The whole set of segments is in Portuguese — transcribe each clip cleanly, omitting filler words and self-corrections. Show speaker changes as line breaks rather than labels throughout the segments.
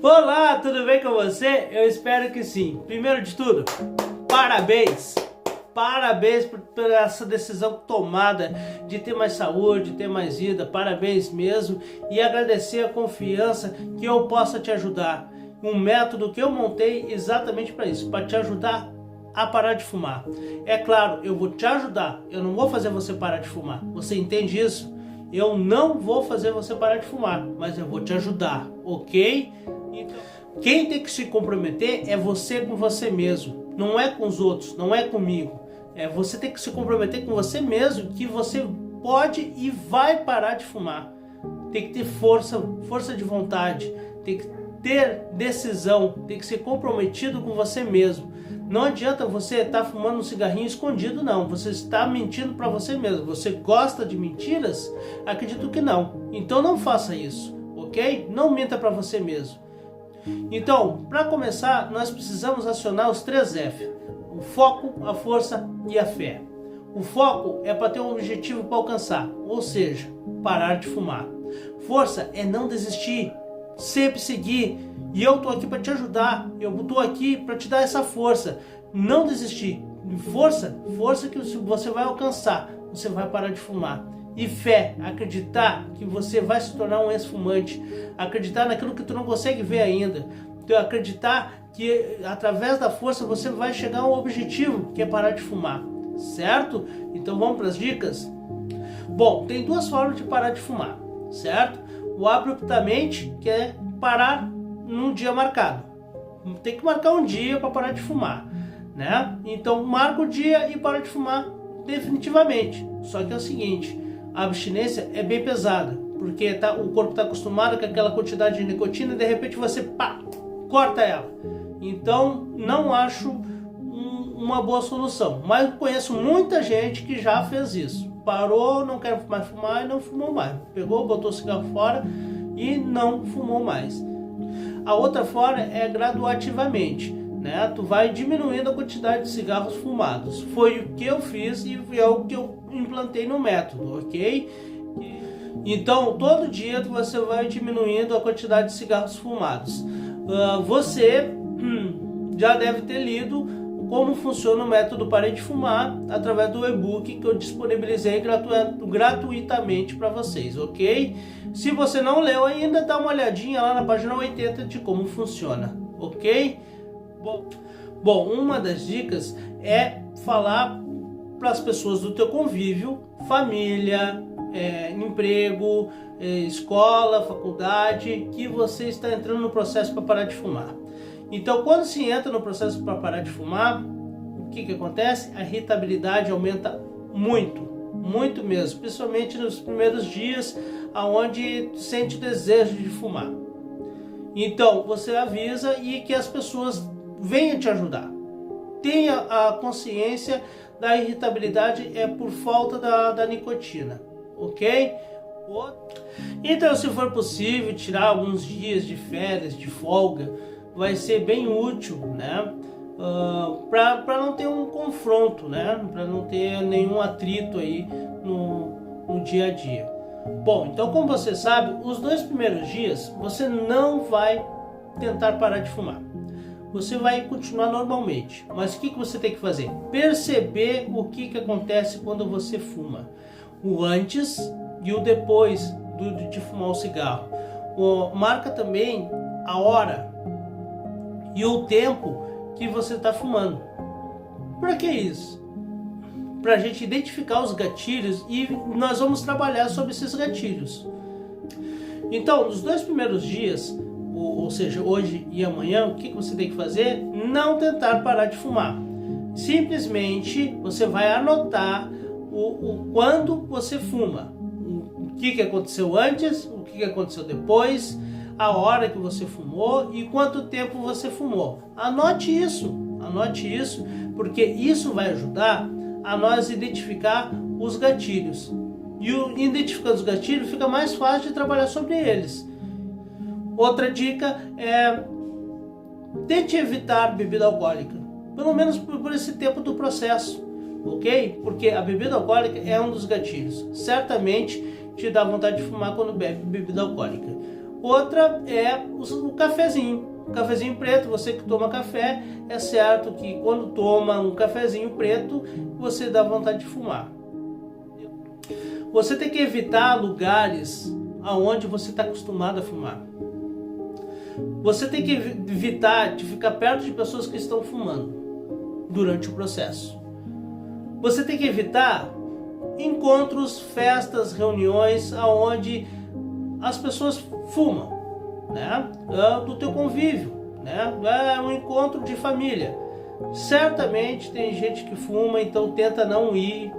Olá, tudo bem com você? Eu espero que sim. Primeiro de tudo, parabéns! Parabéns por essa decisão tomada de ter mais saúde, de ter mais vida. Parabéns mesmo. E agradecer a confiança que eu possa te ajudar. Um método que eu montei exatamente para isso, para te ajudar a parar de fumar. É claro, eu vou te ajudar. Eu não vou fazer você parar de fumar. Você entende isso? Eu não vou fazer você parar de fumar, mas eu vou te ajudar, ok? Então, quem tem que se comprometer é você com você mesmo. Não é com os outros, não é comigo. Você tem que se comprometer com você mesmo que você pode e vai parar de fumar. Tem que ter força de vontade, tem que ter decisão, tem que ser comprometido com você mesmo. Não adianta você estar fumando um cigarrinho escondido, não. Você está mentindo para você mesmo. Você gosta de mentiras? Acredito que não. Então não faça isso, ok? Não minta para você mesmo. Então, para começar, nós precisamos acionar os 3 F. O foco, a força e a fé. O foco é para ter um objetivo para alcançar, ou seja, parar de fumar. Força é não desistir, sempre seguir. E eu estou aqui para te ajudar, eu estou aqui para te dar essa força. Não desistir. Força que você vai alcançar, você vai parar de fumar. E fé, acreditar que você vai se tornar um ex-fumante, acreditar naquilo que tu não consegue ver ainda, acreditar que através da força você vai chegar a um objetivo, que é parar de fumar, certo? Então vamos para as dicas? Bom, tem 2 formas de parar de fumar, certo? O abruptamente, que é parar num dia marcado. Tem que marcar um dia para parar de fumar, né? Então marca o dia e para de fumar definitivamente. Só que é o seguinte, a abstinência é bem pesada, porque o corpo está acostumado com aquela quantidade de nicotina e de repente você corta ela. Então não acho uma boa solução, mas conheço muita gente que já fez isso. Parou, não quer mais fumar e não fumou mais. Pegou, botou o cigarro fora e não fumou mais. A outra forma é graduativamente, né? Tu vai diminuindo a quantidade de cigarros fumados. Foi o que eu fiz e é o que eu implantei no método, ok? Então, todo dia você vai diminuindo a quantidade de cigarros fumados. Você já deve ter lido como funciona o método Parei de Fumar através do e-book que eu disponibilizei gratuitamente para vocês, ok? Se você não leu ainda, dá uma olhadinha lá na página 80 de como funciona, ok? Bom, uma das dicas é falar para as pessoas do teu convívio, família, emprego, escola, faculdade, que você está entrando no processo para parar de fumar. Então, quando se entra no processo para parar de fumar, o que acontece? A irritabilidade aumenta muito mesmo, principalmente nos primeiros dias, aonde sente o desejo de fumar. Então, você avisa e que as pessoas venham te ajudar. Tenha a consciência da irritabilidade por falta da nicotina, ok? Então, se for possível, tirar alguns dias de férias, de folga, vai ser bem útil, né? Para não ter um confronto, né? Para não ter nenhum atrito aí no dia a dia. Bom, então como você sabe, os 2 primeiros dias você não vai tentar parar de fumar. Você vai continuar normalmente. Mas o que você tem que fazer? Perceber o que acontece quando você fuma. O antes e o depois de fumar o cigarro. Marca também a hora e o tempo que você está fumando. Para que isso? Para a gente identificar os gatilhos e nós vamos trabalhar sobre esses gatilhos. Então, nos 2 primeiros dias, ou seja, hoje e amanhã, o que você tem que fazer? Não tentar parar de fumar. Simplesmente você vai anotar quando você fuma. O que aconteceu antes, o que aconteceu depois, a hora que você fumou e quanto tempo você fumou. Anote isso, porque isso vai ajudar a nós identificar os gatilhos. E identificando os gatilhos fica mais fácil de trabalhar sobre eles. Outra dica é tente evitar bebida alcoólica, pelo menos por esse tempo do processo, ok? Porque a bebida alcoólica é um dos gatilhos. Certamente te dá vontade de fumar quando bebe bebida alcoólica. Outra é o cafezinho. O cafezinho preto, você que toma café, é certo que quando toma um cafezinho preto, você dá vontade de fumar. Você tem que evitar lugares aonde você está acostumado a fumar. Você tem que evitar de ficar perto de pessoas que estão fumando durante o processo. Você tem que evitar encontros, festas, reuniões aonde as pessoas fumam, né? Do teu convívio, né? É um encontro de família. Certamente tem gente que fuma, então tenta não ir,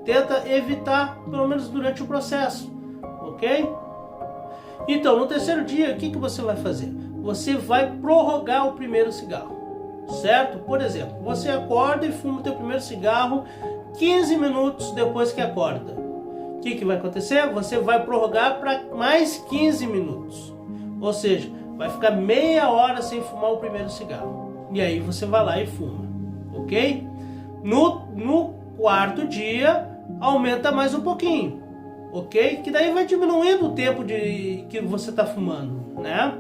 tenta evitar, pelo menos durante o processo, ok? Então, no terceiro dia, o que você vai fazer? Você vai prorrogar o primeiro cigarro, certo? Por exemplo, você acorda e fuma o teu primeiro cigarro 15 minutos depois que acorda. O que vai acontecer? Você vai prorrogar para mais 15 minutos. Ou seja, vai ficar meia hora sem fumar o primeiro cigarro. E aí você vai lá e fuma, ok? No quarto dia, aumenta mais um pouquinho, ok? Que daí vai diminuindo o tempo que você está fumando, né?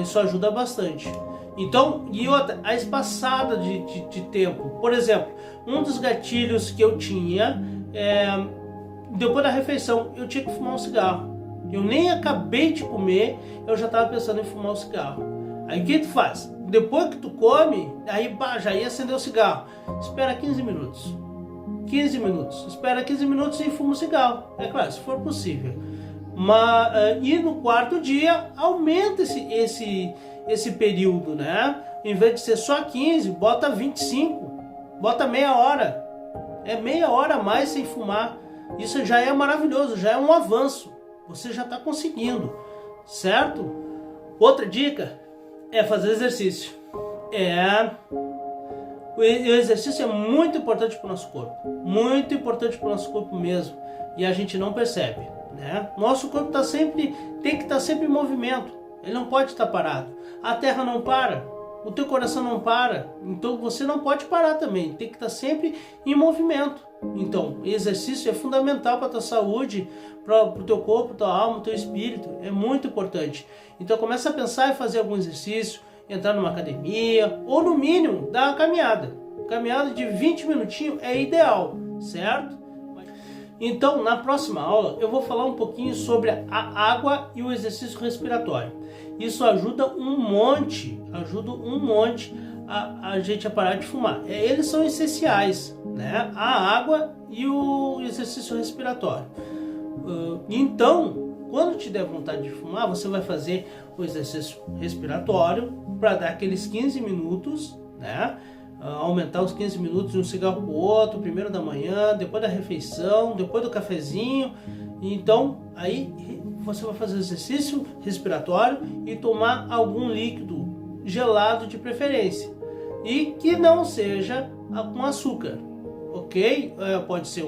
Isso ajuda bastante. Então, e outra, a espaçada de tempo. Por exemplo, um dos gatilhos que eu tinha depois da refeição, eu tinha que fumar um cigarro. Eu nem acabei de comer, eu já estava pensando em fumar um cigarro. Aí o que tu faz? Depois que tu come, aí já ia acender o cigarro. Espera 15 minutos. 15 minutos. Espera 15 minutos e fuma o cigarro. É claro, se for possível. E no quarto dia, aumenta esse período, né? Em vez de ser só 15, bota 25. Bota meia hora. É meia hora a mais sem fumar. Isso já é maravilhoso, já é um avanço. Você já está conseguindo, certo? Outra dica é fazer exercício. O exercício é muito importante para o nosso corpo. Muito importante para o nosso corpo mesmo. E a gente não percebe, né? Nosso corpo tem que estar sempre em movimento. Ele não pode estar parado. A terra não para. O teu coração não para. Então você não pode parar também. Tem que estar sempre em movimento. Então, exercício é fundamental para a tua saúde, para o teu corpo, tua alma, teu espírito. É muito importante. Então começa a pensar em fazer algum exercício, entrar numa academia, ou no mínimo, dar uma caminhada. Caminhada de 20 minutinhos é ideal, certo? Então, na próxima aula, eu vou falar um pouquinho sobre a água e o exercício respiratório. Isso ajuda um monte a gente a parar de fumar. Eles são essenciais, né? A água e o exercício respiratório. Então, quando te der vontade de fumar, você vai fazer o exercício respiratório para dar aqueles 15 minutos, né? Aumentar os 15 minutos de um cigarro para o outro, primeiro da manhã, depois da refeição, depois do cafezinho. Então, aí você vai fazer o exercício respiratório e tomar algum líquido gelado de preferência. E que não seja com açúcar, ok? Pode ser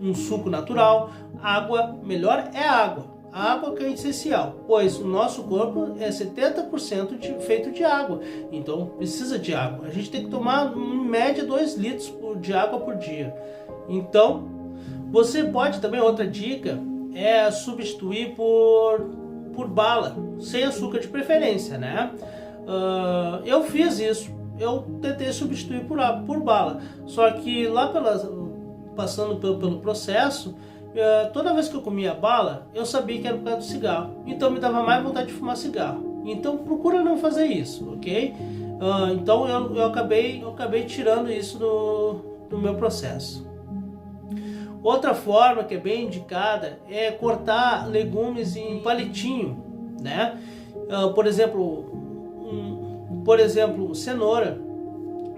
um suco natural, água, melhor é água. A água que é essencial, pois o nosso corpo é 70% feito de água, então precisa de água. A gente tem que tomar em média 2 litros de água por dia. Então, você pode também, outra dica, é substituir por bala, sem açúcar de preferência, né? Eu fiz isso, eu tentei substituir por bala, só que lá passando pelo processo, toda vez que eu comia bala, eu sabia que era por causa do cigarro. Então me dava mais vontade de fumar cigarro. Então procura não fazer isso, ok? Então eu acabei tirando isso do meu processo. Outra forma que é bem indicada é cortar legumes em palitinho, né? Por exemplo, cenoura.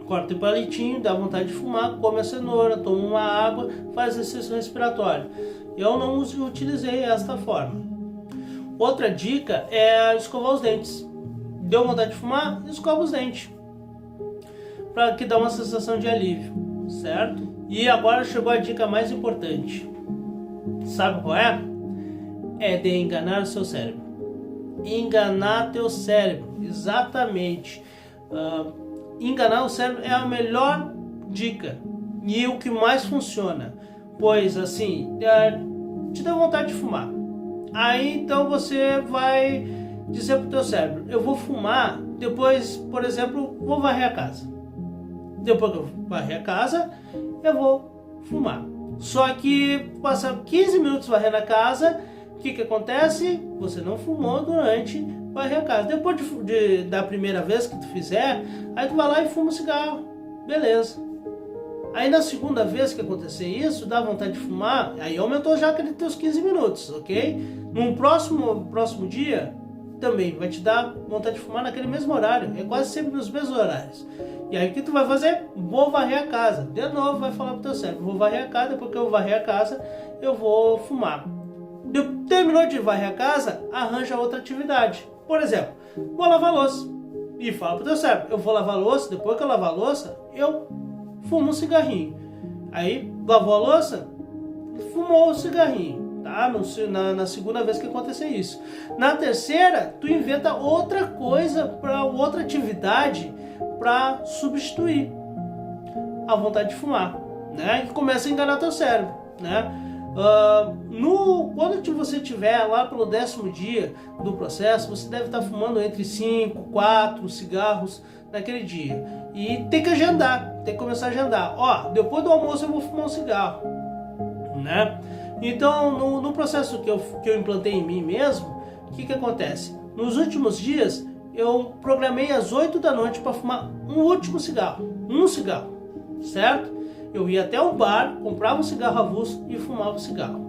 Corta o palitinho, dá vontade de fumar, come a cenoura, toma uma água, faz exercício respiratório. Eu não utilizei esta forma. Outra dica é escovar os dentes. Deu vontade de fumar? Escova os dentes. Para que dá uma sensação de alívio, certo? E agora chegou a dica mais importante. Sabe qual é? É de enganar o seu cérebro. Enganar teu cérebro, exatamente. Enganar o cérebro é a melhor dica e o que mais funciona, pois assim, te dá vontade de fumar. Aí então você vai dizer pro teu cérebro, eu vou fumar, depois, por exemplo, vou varrer a casa. Depois que eu varrer a casa, eu vou fumar. Só que passa 15 minutos varrendo a casa, o que acontece? Você não fumou durante varrer a casa. Depois da primeira vez que tu fizer, aí tu vai lá e fuma um cigarro. Beleza. Aí na segunda vez que acontecer isso, dá vontade de fumar, aí aumentou já aqueles teus 15 minutos, ok? Num próximo dia, também vai te dar vontade de fumar naquele mesmo horário, é quase sempre nos mesmos horários. E aí o que tu vai fazer? Vou varrer a casa. De novo vai falar pro teu cérebro, vou varrer a casa, depois que eu varrer a casa, eu vou fumar. Terminou de varrer a casa, arranja outra atividade. Por exemplo, vou lavar a louça. E fala pro teu cérebro, eu vou lavar a louça, depois que eu lavar a louça, eu fumo um cigarrinho. Aí, lavou a louça, fumou o cigarrinho. Tá? Na segunda vez que acontecer isso. Na terceira, tu inventa outra coisa, outra atividade para substituir a vontade de fumar, né? E começa a enganar teu cérebro, né? Quando você estiver lá pelo 10º dia do processo, você deve estar fumando entre 5, 4 cigarros naquele dia. E tem que agendar, tem que começar a agendar. Ó, depois do almoço eu vou fumar um cigarro, né? Então, no processo que eu implantei em mim mesmo, o que acontece? Nos últimos dias, eu programei às 8 da noite para fumar um último cigarro. Um cigarro, certo? Eu ia até o bar, comprava um cigarro avulso e fumava o cigarro.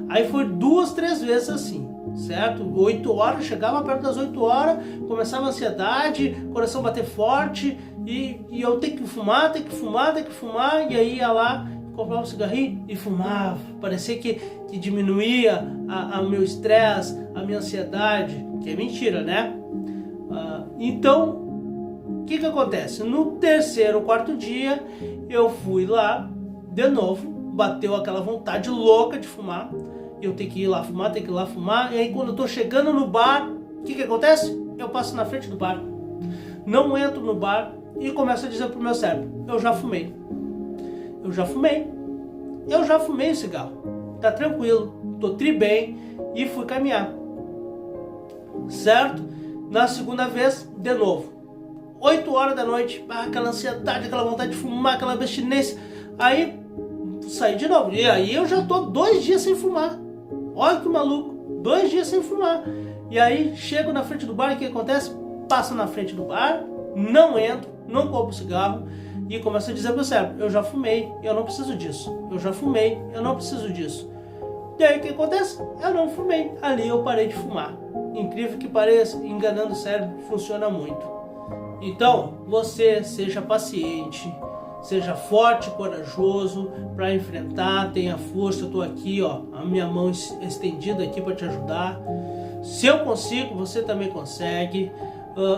Aí foi 2, 3 vezes assim, certo? 8 horas, chegava perto das 8 horas, começava a ansiedade, coração bater forte, e eu tenho que fumar, e aí ia lá, comprava um cigarrinho e fumava. Parecia que diminuía o meu estresse, a minha ansiedade, que é mentira, né? Então, o que acontece? No 3º ou 4º dia, eu fui lá, de novo, bateu aquela vontade louca de fumar. Eu tenho que ir lá fumar, e aí quando eu tô chegando no bar, o que acontece? Eu passo na frente do bar, não entro no bar e começo a dizer pro meu cérebro, eu já fumei o cigarro, tá tranquilo, tô tri bem, e fui caminhar, certo? Na segunda vez, de novo, 8 horas da noite, aquela ansiedade, aquela vontade de fumar, aquela abstinência, aí saí de novo, e aí eu já tô 2 dias sem fumar, olha que maluco, 2 dias sem fumar, e aí chego na frente do bar, e o que acontece? Passo na frente do bar, não entro, não compro cigarro, e começo a dizer pro meu cérebro, eu já fumei, eu não preciso disso, eu já fumei, eu não preciso disso. E aí o que acontece? Eu não fumei, ali eu parei de fumar. Incrível que pareça, enganando o cérebro funciona muito. Então, você seja paciente, seja forte e corajoso para enfrentar, tenha força, eu estou aqui, ó, a minha mão estendida aqui para te ajudar. Se eu consigo, você também consegue.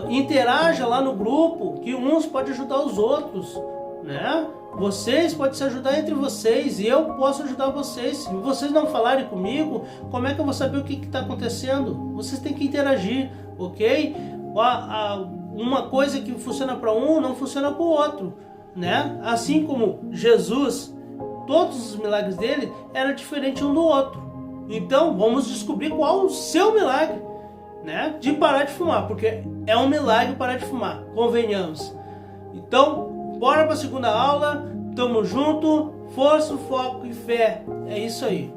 Interaja lá no grupo, que uns podem ajudar os outros, né? Vocês podem se ajudar entre vocês e eu posso ajudar vocês. Se vocês não falarem comigo, como é que eu vou saber o que está acontecendo? Vocês têm que interagir, ok? Uma coisa que funciona para um não funciona para o outro, né? Assim como Jesus, todos os milagres dele eram diferentes um do outro. Então vamos descobrir qual o seu milagre, né? De parar de fumar, porque é um milagre parar de fumar, convenhamos. Então, bora para a segunda aula, tamo junto, força, foco e fé, é isso aí.